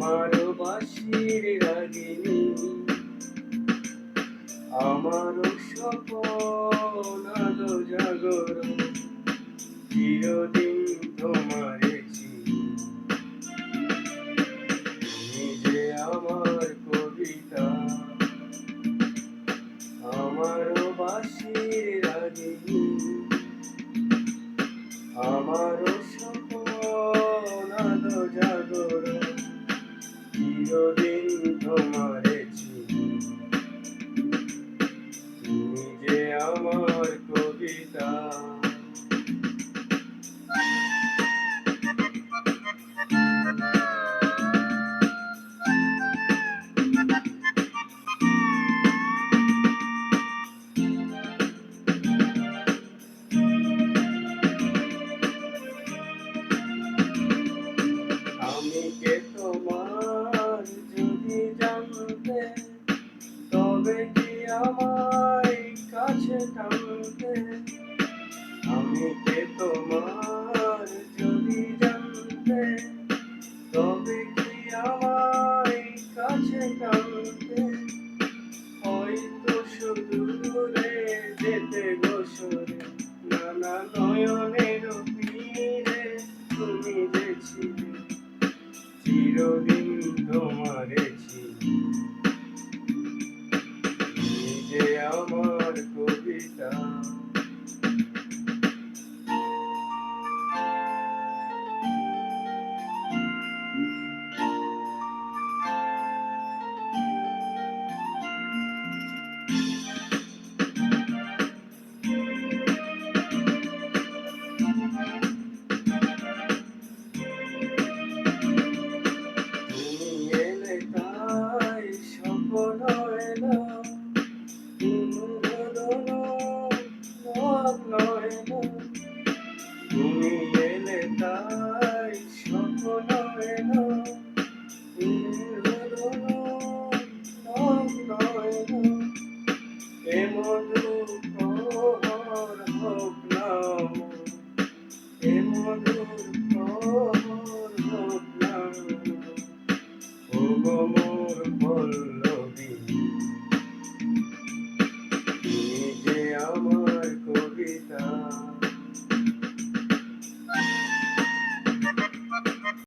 আমারও বাঁশির রাগিনী, আমারও স্বপন আলো জাগরণ, চিরদিন তোমারে চিনি। তুমি যে আমার কবিতা, আমারও বাঁশির রাগিনী, আমারও স্বপন আলো জাগরণ, চিরদিন তোমারে চিনি। তুমি যে আমার কবিতা। আমি কে তোমার যদি জানতে, তবে কি আমায় কাছে টানতে। আমি কে তোমার যদি জানতে, তবে কি আমায় কাছে টানতে। হয়তো সুদূরে যেতে গোসরে, নানা নয়নের তীরে তুমি যে ছিলে, চিরদিন তোমারে চিনি। তুমি যে আমার কবিতা। তুমি এলে তাই স্বপ্ন এলো, লগ্ন এলো। তুমি এলে তাই স্বপ্ন এলো,